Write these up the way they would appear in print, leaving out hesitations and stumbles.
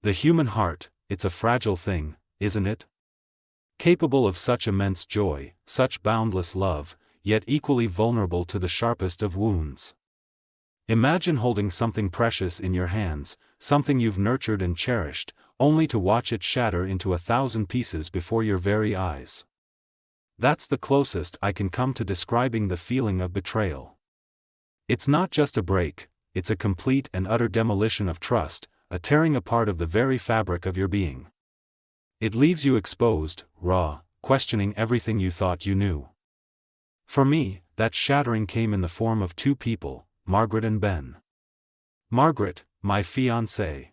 The human heart, it's a fragile thing, isn't it? Capable of such immense joy, such boundless love, yet equally vulnerable to the sharpest of wounds. Imagine holding something precious in your hands, something you've nurtured and cherished, only to watch it shatter into 1,000 pieces before your very eyes. That's the closest I can come to describing the feeling of betrayal. It's not just a break, it's a complete and utter demolition of trust, a tearing apart of the very fabric of your being. It leaves you exposed, raw, questioning everything you thought you knew. For me, that shattering came in the form of two people, Margaret and Ben. Margaret, my fiancée.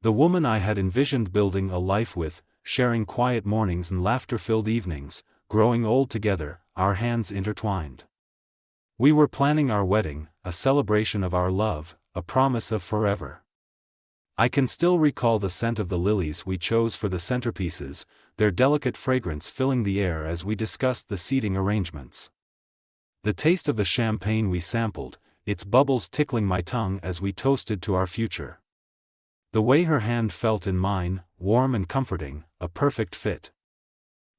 The woman I had envisioned building a life with, sharing quiet mornings and laughter-filled evenings, growing old together, our hands intertwined. We were planning our wedding, a celebration of our love, a promise of forever. I can still recall the scent of the lilies we chose for the centerpieces, their delicate fragrance filling the air as we discussed the seating arrangements. The taste of the champagne we sampled, its bubbles tickling my tongue as we toasted to our future. The way her hand felt in mine, warm and comforting, a perfect fit.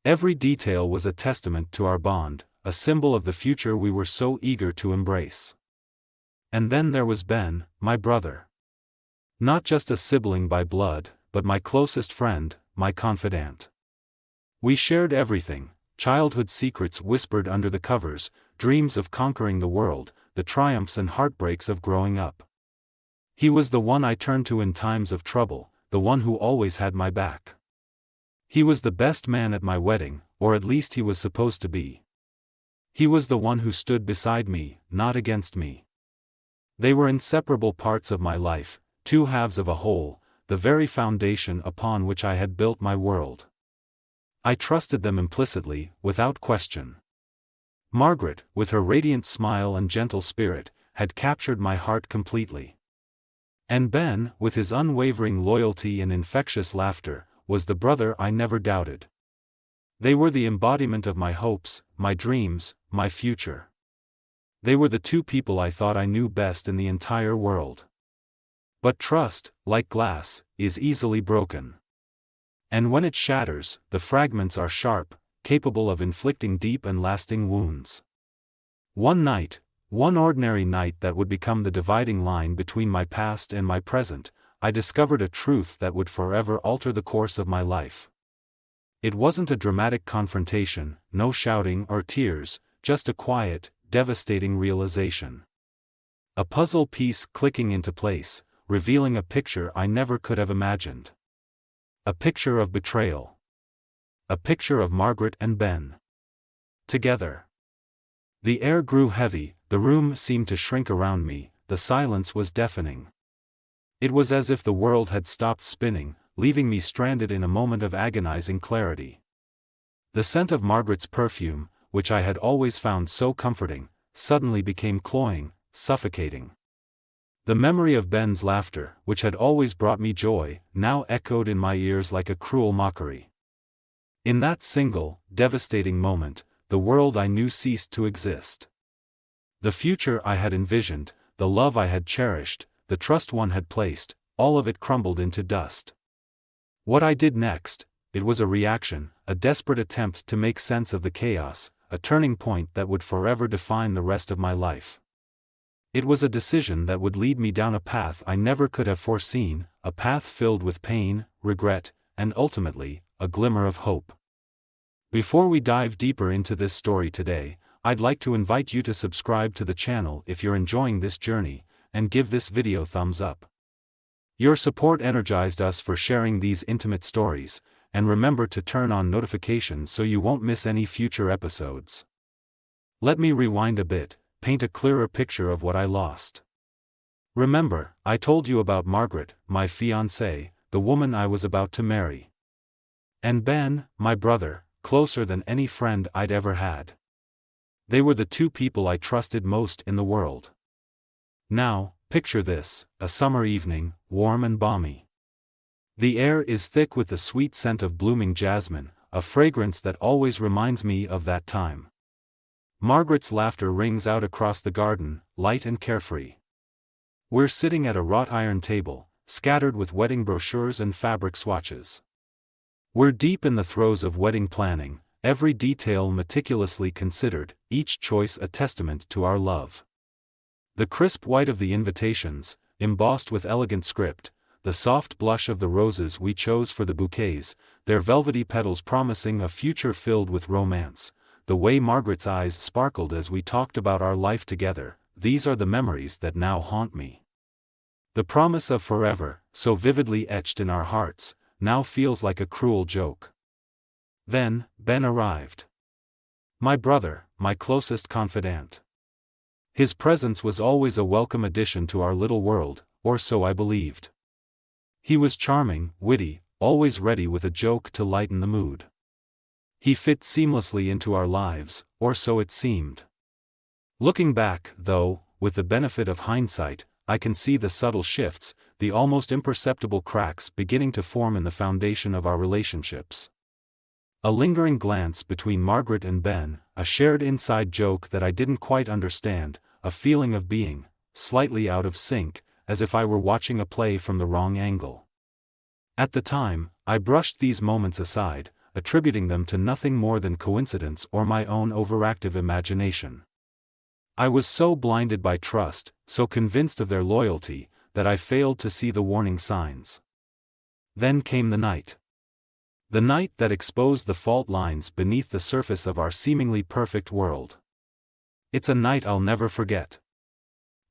Every detail was a testament to our bond, a symbol of the future we were so eager to embrace. And then there was Ben, my brother. Not just a sibling by blood, but my closest friend, my confidant. We shared everything, childhood secrets whispered under the covers, dreams of conquering the world, the triumphs and heartbreaks of growing up. He was the one I turned to in times of trouble, the one who always had my back. He was the best man at my wedding, or at least he was supposed to be. He was the one who stood beside me, not against me. They were inseparable parts of my life, two halves of a whole, the very foundation upon which I had built my world. I trusted them implicitly, without question. Margaret, with her radiant smile and gentle spirit, had captured my heart completely. And Ben, with his unwavering loyalty and infectious laughter, was the brother I never doubted. They were the embodiment of my hopes, my dreams, my future. They were the two people I thought I knew best in the entire world. But trust, like glass, is easily broken. And when it shatters, the fragments are sharp, capable of inflicting deep and lasting wounds. One night, one ordinary night that would become the dividing line between my past and my present, I discovered a truth that would forever alter the course of my life. It wasn't a dramatic confrontation, no shouting or tears, just a quiet, devastating realization. A puzzle piece clicking into place, revealing a picture I never could have imagined. A picture of betrayal. A picture of Margaret and Ben. Together. The air grew heavy, the room seemed to shrink around me, the silence was deafening. It was as if the world had stopped spinning, leaving me stranded in a moment of agonizing clarity. The scent of Margaret's perfume, which I had always found so comforting, suddenly became cloying, suffocating. The memory of Ben's laughter, which had always brought me joy, now echoed in my ears like a cruel mockery. In that single, devastating moment, the world I knew ceased to exist. The future I had envisioned, the love I had cherished, the trust one had placed, all of it crumbled into dust. What I did next, it was a reaction, a desperate attempt to make sense of the chaos, a turning point that would forever define the rest of my life. It was a decision that would lead me down a path I never could have foreseen, a path filled with pain, regret, and ultimately, a glimmer of hope. Before we dive deeper into this story today, I'd like to invite you to subscribe to the channel if you're enjoying this journey, and give this video thumbs up. Your support energized us for sharing these intimate stories, and remember to turn on notifications so you won't miss any future episodes. Let me rewind a bit, paint a clearer picture of what I lost. Remember, I told you about Margaret, my fiancée, the woman I was about to marry. And Ben, my brother, closer than any friend I'd ever had. They were the two people I trusted most in the world. Now, picture this, a summer evening, warm and balmy. The air is thick with the sweet scent of blooming jasmine, a fragrance that always reminds me of that time. Margaret's laughter rings out across the garden, light and carefree. We're sitting at a wrought iron table, scattered with wedding brochures and fabric swatches. We're deep in the throes of wedding planning, every detail meticulously considered, each choice a testament to our love. The crisp white of the invitations, embossed with elegant script, the soft blush of the roses we chose for the bouquets, their velvety petals promising a future filled with romance, the way Margaret's eyes sparkled as we talked about our life together, these are the memories that now haunt me. The promise of forever, so vividly etched in our hearts, now feels like a cruel joke. Then, Ben arrived. My brother, my closest confidant. His presence was always a welcome addition to our little world, or so I believed. He was charming, witty, always ready with a joke to lighten the mood. He fit seamlessly into our lives, or so it seemed. Looking back, though, with the benefit of hindsight, I can see the subtle shifts, the almost imperceptible cracks beginning to form in the foundation of our relationships. A lingering glance between Margaret and Ben, a shared inside joke that I didn't quite understand, a feeling of being slightly out of sync, as if I were watching a play from the wrong angle. At the time, I brushed these moments aside, attributing them to nothing more than coincidence or my own overactive imagination. I was so blinded by trust, so convinced of their loyalty, that I failed to see the warning signs. Then came the night. The night that exposed the fault lines beneath the surface of our seemingly perfect world. It's a night I'll never forget.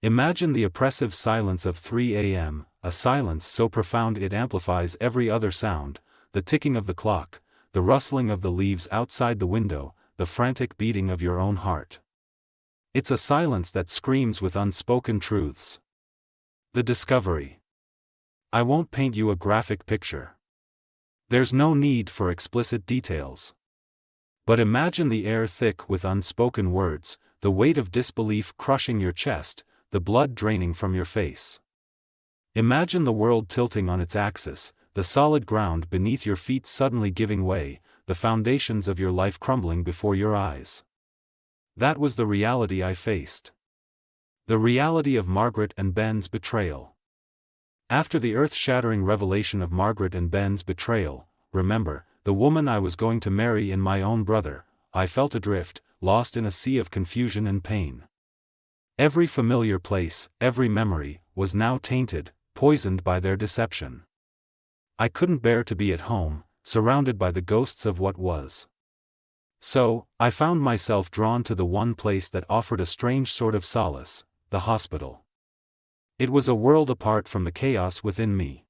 Imagine the oppressive silence of 3 a.m., a silence so profound it amplifies every other sound, the ticking of the clock, the rustling of the leaves outside the window, the frantic beating of your own heart. It's a silence that screams with unspoken truths. The discovery. I won't paint you a graphic picture. There's no need for explicit details. But imagine the air thick with unspoken words, the weight of disbelief crushing your chest, the blood draining from your face. Imagine the world tilting on its axis, the solid ground beneath your feet suddenly giving way, the foundations of your life crumbling before your eyes. That was the reality I faced. The reality of Margaret and Ben's betrayal. After the earth-shattering revelation of Margaret and Ben's betrayal, remember, the woman I was going to marry and my own brother, I felt adrift, lost in a sea of confusion and pain. Every familiar place, every memory, was now tainted, poisoned by their deception. I couldn't bear to be at home, surrounded by the ghosts of what was. So, I found myself drawn to the one place that offered a strange sort of solace, the hospital. It was a world apart from the chaos within me.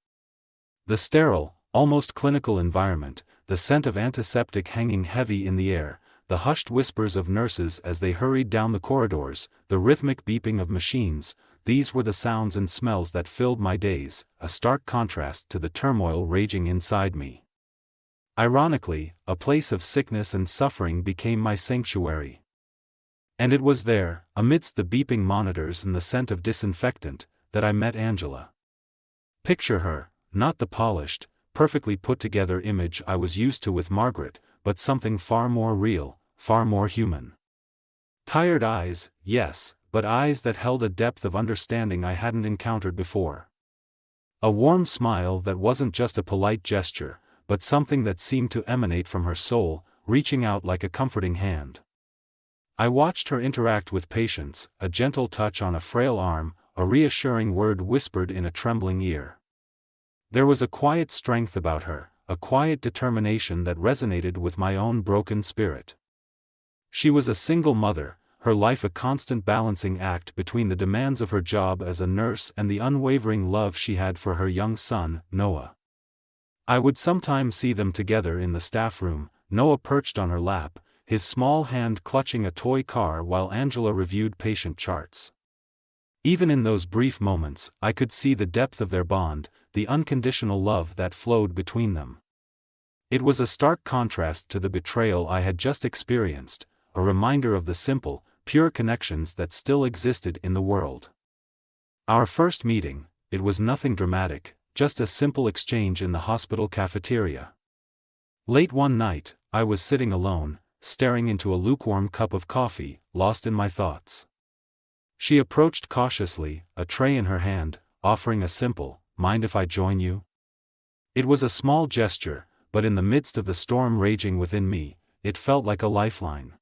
The sterile, almost clinical environment, the scent of antiseptic hanging heavy in the air, the hushed whispers of nurses as they hurried down the corridors, the rhythmic beeping of machines, these were the sounds and smells that filled my days, a stark contrast to the turmoil raging inside me. Ironically, a place of sickness and suffering became my sanctuary. And it was there, amidst the beeping monitors and the scent of disinfectant, that I met Angela. Picture her, not the polished, perfectly put-together image I was used to with Margaret, but something far more real, far more human. Tired eyes, yes, but eyes that held a depth of understanding I hadn't encountered before. A warm smile that wasn't just a polite gesture, but something that seemed to emanate from her soul, reaching out like a comforting hand. I watched her interact with patients, a gentle touch on a frail arm, a reassuring word whispered in a trembling ear. There was a quiet strength about her, a quiet determination that resonated with my own broken spirit. She was a single mother, her life a constant balancing act between the demands of her job as a nurse and the unwavering love she had for her young son, Noah. I would sometimes see them together in the staff room, Noah perched on her lap, his small hand clutching a toy car while Angela reviewed patient charts. Even in those brief moments, I could see the depth of their bond, the unconditional love that flowed between them. It was a stark contrast to the betrayal I had just experienced, a reminder of the simple, pure connections that still existed in the world. Our first meeting, it was nothing dramatic, just a simple exchange in the hospital cafeteria. Late one night, I was sitting alone, staring into a lukewarm cup of coffee, lost in my thoughts. She approached cautiously, a tray in her hand, offering a simple, mind if I join you? It was a small gesture, but in the midst of the storm raging within me, it felt like a lifeline.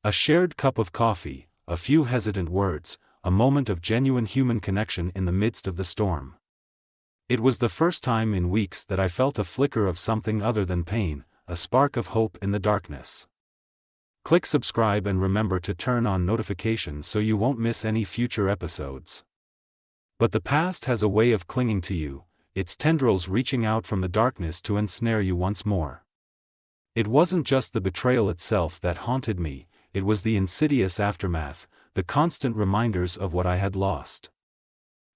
A shared cup of coffee, a few hesitant words, a moment of genuine human connection in the midst of the storm. It was the first time in weeks that I felt a flicker of something other than pain, a spark of hope in the darkness. Click subscribe and remember to turn on notifications so you won't miss any future episodes. But the past has a way of clinging to you, its tendrils reaching out from the darkness to ensnare you once more. It wasn't just the betrayal itself that haunted me, it was the insidious aftermath, the constant reminders of what I had lost.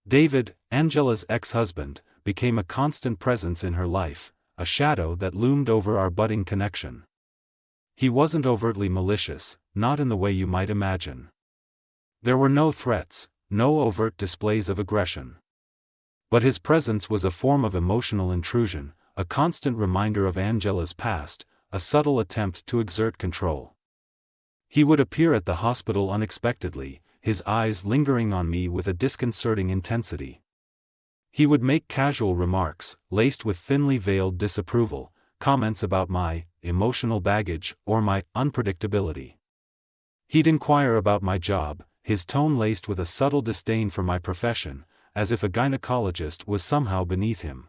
David, Angela's ex-husband, became a constant presence in her life, a shadow that loomed over our budding connection. He wasn't overtly malicious, not in the way you might imagine. There were no threats, no overt displays of aggression. But his presence was a form of emotional intrusion, a constant reminder of Angela's past, a subtle attempt to exert control. He would appear at the hospital unexpectedly, his eyes lingering on me with a disconcerting intensity. He would make casual remarks, laced with thinly veiled disapproval, comments about my emotional baggage or my unpredictability. He'd inquire about my job, his tone laced with a subtle disdain for my profession, as if a gynecologist was somehow beneath him.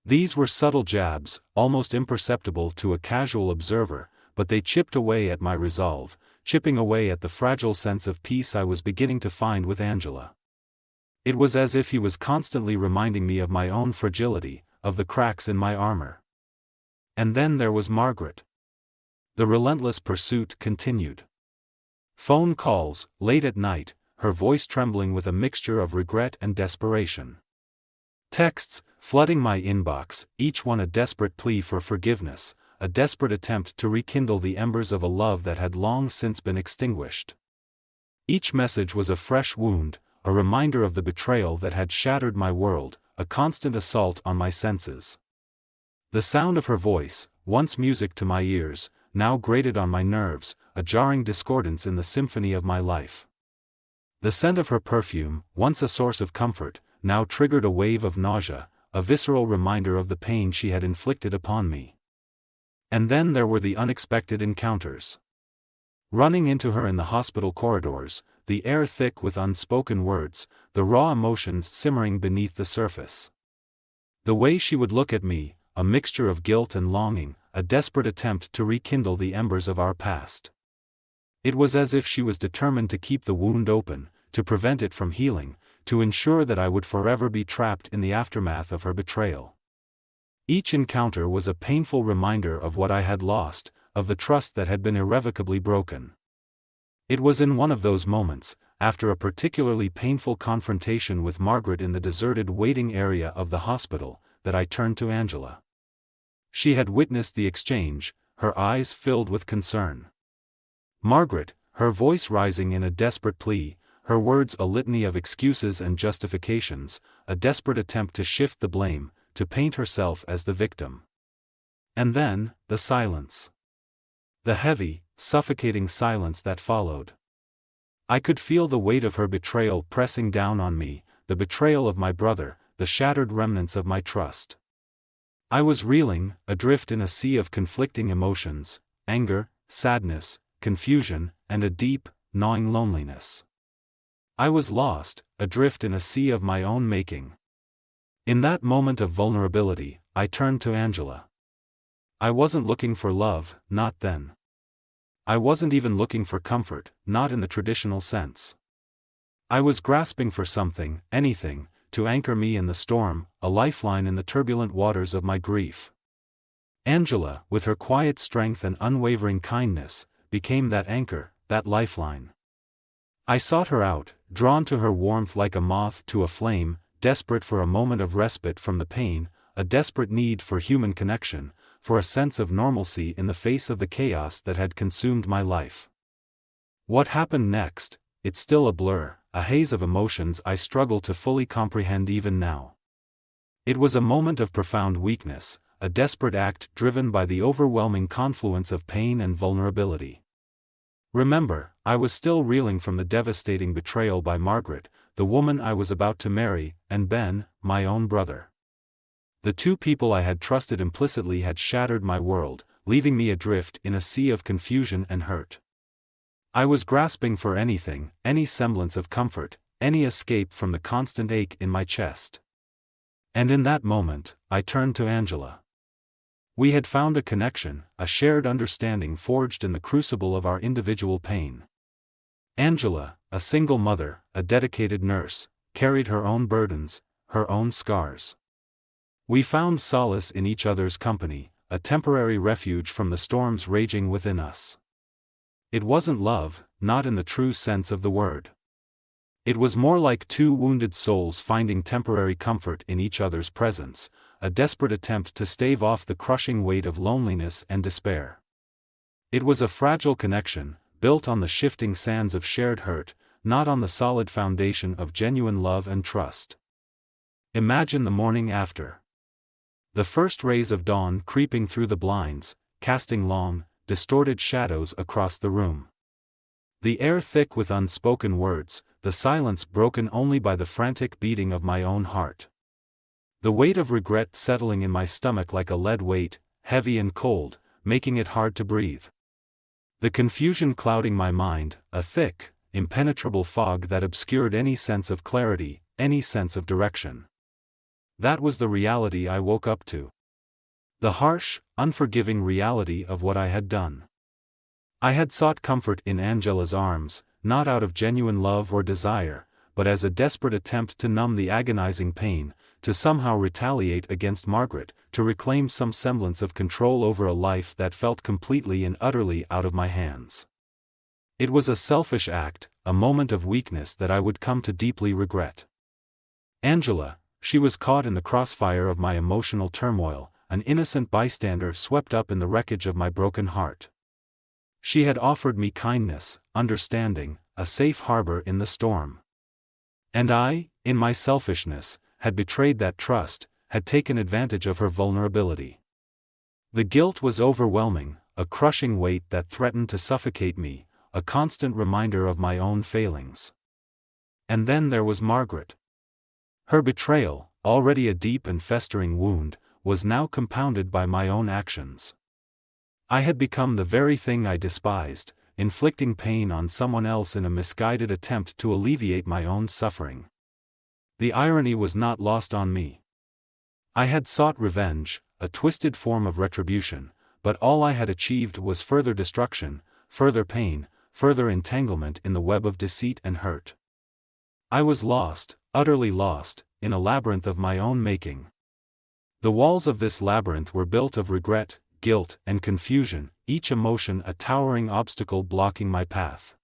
These were subtle jabs, almost imperceptible to a casual observer, but they chipped away at my resolve, chipping away at the fragile sense of peace I was beginning to find with Angela. It was as if he was constantly reminding me of my own fragility, of the cracks in my armor. And then there was Margaret. The relentless pursuit continued. Phone calls, late at night, her voice trembling with a mixture of regret and desperation. Texts, flooding my inbox, each one a desperate plea for forgiveness, a desperate attempt to rekindle the embers of a love that had long since been extinguished. Each message was a fresh wound, a reminder of the betrayal that had shattered my world, a constant assault on my senses. The sound of her voice, once music to my ears, now grated on my nerves, a jarring discordance in the symphony of my life. The scent of her perfume, once a source of comfort, now triggered a wave of nausea, a visceral reminder of the pain she had inflicted upon me. And then there were the unexpected encounters. Running into her in the hospital corridors, the air thick with unspoken words, the raw emotions simmering beneath the surface. The way she would look at me, a mixture of guilt and longing, a desperate attempt to rekindle the embers of our past. It was as if she was determined to keep the wound open, to prevent it from healing, to ensure that I would forever be trapped in the aftermath of her betrayal. Each encounter was a painful reminder of what I had lost, of the trust that had been irrevocably broken. It was in one of those moments, after a particularly painful confrontation with Margaret in the deserted waiting area of the hospital, that I turned to Angela. She had witnessed the exchange, her eyes filled with concern. Margaret, her voice rising in a desperate plea, her words a litany of excuses and justifications, a desperate attempt to shift the blame, to paint herself as the victim. And then, the silence. The heavy, suffocating silence that followed. I could feel the weight of her betrayal pressing down on me, the betrayal of my brother, the shattered remnants of my trust. I was reeling, adrift in a sea of conflicting emotions, anger, sadness, confusion, and a deep, gnawing loneliness. I was lost, adrift in a sea of my own making. In that moment of vulnerability, I turned to Angela. I wasn't looking for love, not then. I wasn't even looking for comfort, not in the traditional sense. I was grasping for something, anything, to anchor me in the storm, a lifeline in the turbulent waters of my grief. Angela, with her quiet strength and unwavering kindness, became that anchor, that lifeline. I sought her out, drawn to her warmth like a moth to a flame, desperate for a moment of respite from the pain, a desperate need for human connection, for a sense of normalcy in the face of the chaos that had consumed my life. What happened next? It's still a blur, a haze of emotions I struggle to fully comprehend even now. It was a moment of profound weakness, a desperate act driven by the overwhelming confluence of pain and vulnerability. Remember, I was still reeling from the devastating betrayal by Margaret, the woman I was about to marry, and Ben, my own brother. The two people I had trusted implicitly had shattered my world, leaving me adrift in a sea of confusion and hurt. I was grasping for anything, any semblance of comfort, any escape from the constant ache in my chest. And in that moment, I turned to Angela. We had found a connection, a shared understanding forged in the crucible of our individual pain. Angela, a single mother, a dedicated nurse, carried her own burdens, her own scars. We found solace in each other's company, a temporary refuge from the storms raging within us. It wasn't love, not in the true sense of the word. It was more like two wounded souls finding temporary comfort in each other's presence, a desperate attempt to stave off the crushing weight of loneliness and despair. It was a fragile connection, built on the shifting sands of shared hurt, not on the solid foundation of genuine love and trust. Imagine the morning after. The first rays of dawn creeping through the blinds, casting long, distorted shadows across the room. The air thick with unspoken words, the silence broken only by the frantic beating of my own heart. The weight of regret settling in my stomach like a lead weight, heavy and cold, making it hard to breathe. The confusion clouding my mind, a thick, impenetrable fog that obscured any sense of clarity, any sense of direction. That was the reality I woke up to. The harsh, unforgiving reality of what I had done. I had sought comfort in Angela's arms, not out of genuine love or desire, but as a desperate attempt to numb the agonizing pain, to somehow retaliate against Margaret, to reclaim some semblance of control over a life that felt completely and utterly out of my hands. It was a selfish act, a moment of weakness that I would come to deeply regret. Angela, she was caught in the crossfire of my emotional turmoil, an innocent bystander swept up in the wreckage of my broken heart. She had offered me kindness, understanding, a safe harbor in the storm. And I, in my selfishness, had betrayed that trust, had taken advantage of her vulnerability. The guilt was overwhelming, a crushing weight that threatened to suffocate me, a constant reminder of my own failings. And then there was Margaret. Her betrayal, already a deep and festering wound, was now compounded by my own actions. I had become the very thing I despised, inflicting pain on someone else in a misguided attempt to alleviate my own suffering. The irony was not lost on me. I had sought revenge, a twisted form of retribution, but all I had achieved was further destruction, further pain, further entanglement in the web of deceit and hurt. I was lost, utterly lost, in a labyrinth of my own making. The walls of this labyrinth were built of regret, guilt, and confusion, each emotion a towering obstacle blocking my path.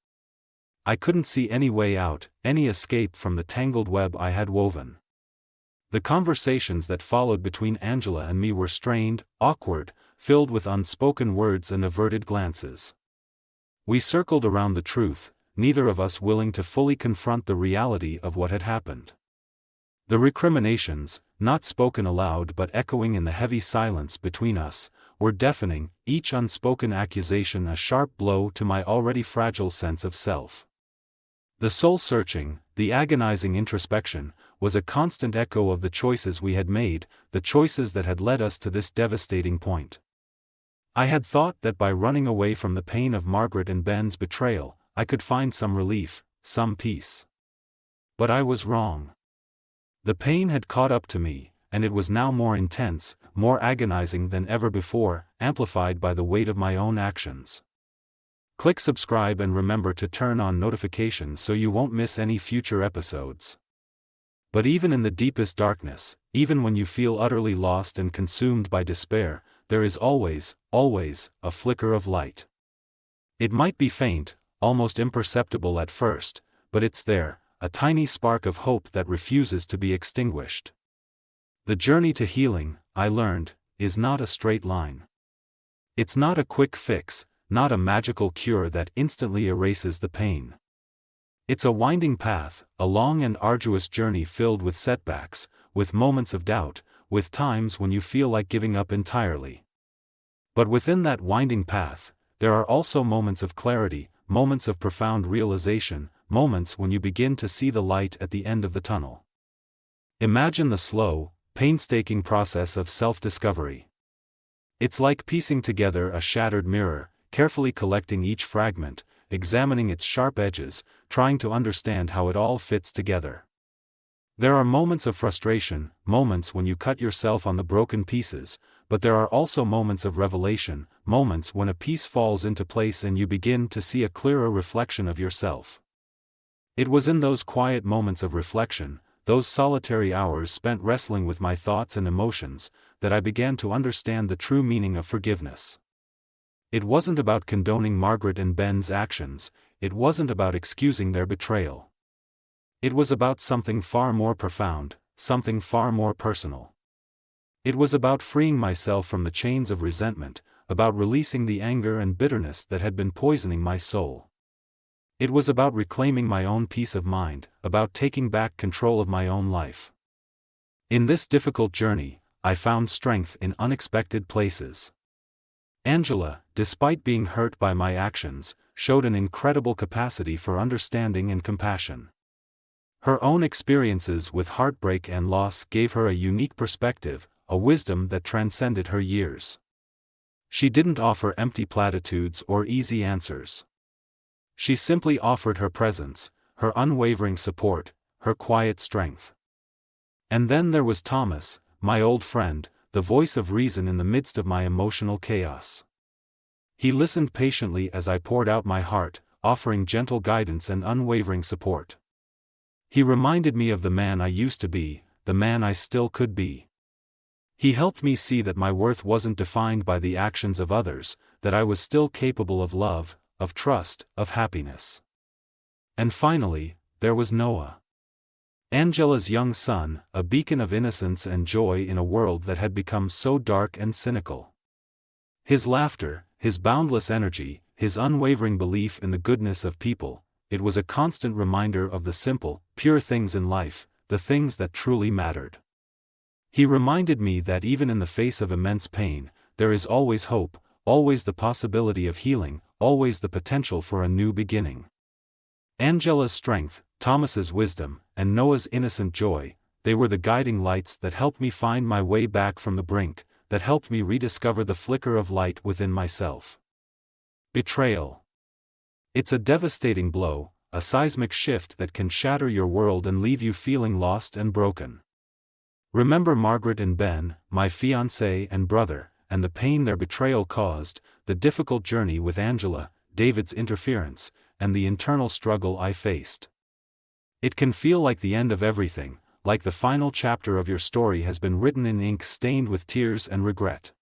I couldn't see any way out, any escape from the tangled web I had woven. The conversations that followed between Angela and me were strained, awkward, filled with unspoken words and averted glances. We circled around the truth, neither of us willing to fully confront the reality of what had happened. The recriminations, not spoken aloud but echoing in the heavy silence between us, were deafening, each unspoken accusation a sharp blow to my already fragile sense of self. The soul-searching, the agonizing introspection, was a constant echo of the choices we had made, the choices that had led us to this devastating point. I had thought that by running away from the pain of Margaret and Ben's betrayal, I could find some relief, some peace. But I was wrong. The pain had caught up to me, and it was now more intense, more agonizing than ever before, amplified by the weight of my own actions. Click subscribe and remember to turn on notifications so you won't miss any future episodes. But even in the deepest darkness, even when you feel utterly lost and consumed by despair, there is always, always, a flicker of light. It might be faint, almost imperceptible at first, but it's there, a tiny spark of hope that refuses to be extinguished. The journey to healing, I learned, is not a straight line. It's not a quick fix, not a magical cure that instantly erases the pain. It's a winding path, a long and arduous journey filled with setbacks, with moments of doubt, with times when you feel like giving up entirely. But within that winding path, there are also moments of clarity, moments of profound realization, moments when you begin to see the light at the end of the tunnel. Imagine the slow, painstaking process of self-discovery. It's like piecing together a shattered mirror, carefully collecting each fragment, examining its sharp edges, trying to understand how it all fits together. There are moments of frustration, moments when you cut yourself on the broken pieces, but there are also moments of revelation, moments when a piece falls into place and you begin to see a clearer reflection of yourself. It was in those quiet moments of reflection, those solitary hours spent wrestling with my thoughts and emotions, that I began to understand the true meaning of forgiveness. It wasn't about condoning Margaret and Ben's actions, it wasn't about excusing their betrayal. It was about something far more profound, something far more personal. It was about freeing myself from the chains of resentment, about releasing the anger and bitterness that had been poisoning my soul. It was about reclaiming my own peace of mind, about taking back control of my own life. In this difficult journey, I found strength in unexpected places. Angela, despite being hurt by my actions, showed an incredible capacity for understanding and compassion. Her own experiences with heartbreak and loss gave her a unique perspective, a wisdom that transcended her years. She didn't offer empty platitudes or easy answers. She simply offered her presence, her unwavering support, her quiet strength. And then there was Thomas, my old friend, the voice of reason in the midst of my emotional chaos. He listened patiently as I poured out my heart, offering gentle guidance and unwavering support. He reminded me of the man I used to be, the man I still could be. He helped me see that my worth wasn't defined by the actions of others, that I was still capable of love, of trust, of happiness. And finally, there was Noah. Angela's young son, a beacon of innocence and joy in a world that had become so dark and cynical. His laughter, his boundless energy, his unwavering belief in the goodness of people, it was a constant reminder of the simple, pure things in life, the things that truly mattered. He reminded me that even in the face of immense pain, there is always hope, always the possibility of healing, always the potential for a new beginning. Angela's strength, Thomas's wisdom, and Noah's innocent joy, they were the guiding lights that helped me find my way back from the brink, that helped me rediscover the flicker of light within myself. Betrayal. It's a devastating blow, a seismic shift that can shatter your world and leave you feeling lost and broken. Remember Margaret and Ben, my fiancé and brother, and the pain their betrayal caused, the difficult journey with Angela, David's interference, and the internal struggle I faced. It can feel like the end of everything, like the final chapter of your story has been written in ink stained with tears and regret.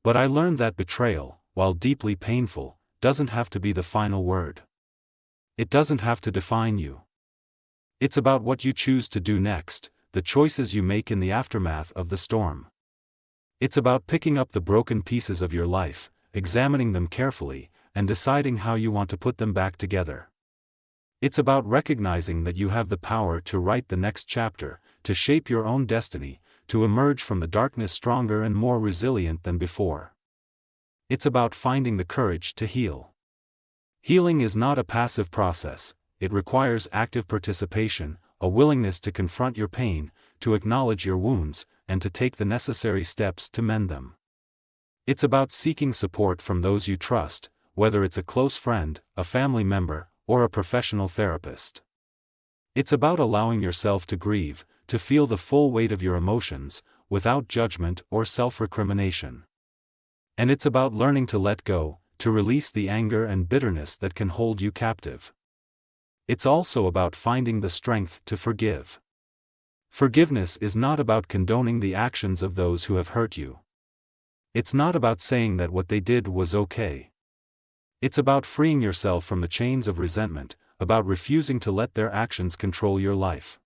But I learned that betrayal, while deeply painful, doesn't have to be the final word. It doesn't have to define you. It's about what you choose to do next, the choices you make in the aftermath of the storm. It's about picking up the broken pieces of your life, examining them carefully, and deciding how you want to put them back together. It's about recognizing that you have the power to write the next chapter, to shape your own destiny, to emerge from the darkness stronger and more resilient than before. It's about finding the courage to heal. Healing is not a passive process, it requires active participation, a willingness to confront your pain, to acknowledge your wounds, and to take the necessary steps to mend them. It's about seeking support from those you trust, whether it's a close friend, a family member, or a professional therapist. It's about allowing yourself to grieve, to feel the full weight of your emotions, without judgment or self-recrimination. And it's about learning to let go, to release the anger and bitterness that can hold you captive. It's also about finding the strength to forgive. Forgiveness is not about condoning the actions of those who have hurt you. It's not about saying that what they did was okay. It's about freeing yourself from the chains of resentment, about refusing to let their actions control your life.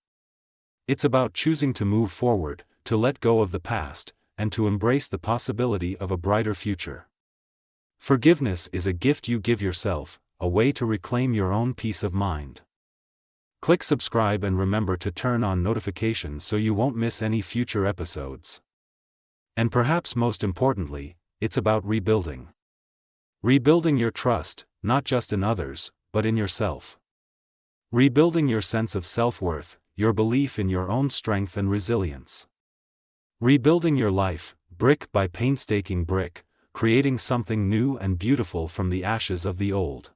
It's about choosing to move forward, to let go of the past, and to embrace the possibility of a brighter future. Forgiveness is a gift you give yourself, a way to reclaim your own peace of mind. Click subscribe and remember to turn on notifications so you won't miss any future episodes. And perhaps most importantly, it's about rebuilding. Rebuilding your trust, not just in others, but in yourself. Rebuilding your sense of self-worth, your belief in your own strength and resilience. Rebuilding your life, brick by painstaking brick, creating something new and beautiful from the ashes of the old.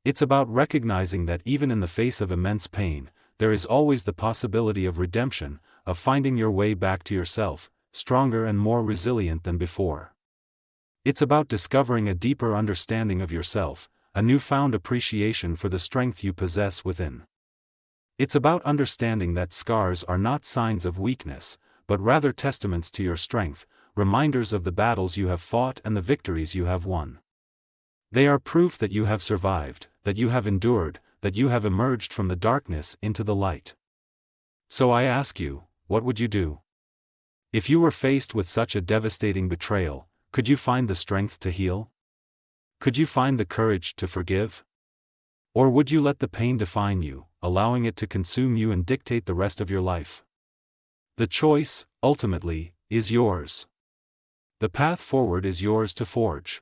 It's about recognizing that even in the face of immense pain, there is always the possibility of redemption, of finding your way back to yourself, stronger and more resilient than before. It's about discovering a deeper understanding of yourself, a newfound appreciation for the strength you possess within. It's about understanding that scars are not signs of weakness, but rather testaments to your strength, reminders of the battles you have fought and the victories you have won. They are proof that you have survived, that you have endured, that you have emerged from the darkness into the light. So I ask you, what would you do? If you were faced with such a devastating betrayal, could you find the strength to heal? Could you find the courage to forgive? Or would you let the pain define you, allowing it to consume you and dictate the rest of your life? The choice, ultimately, is yours. The path forward is yours to forge.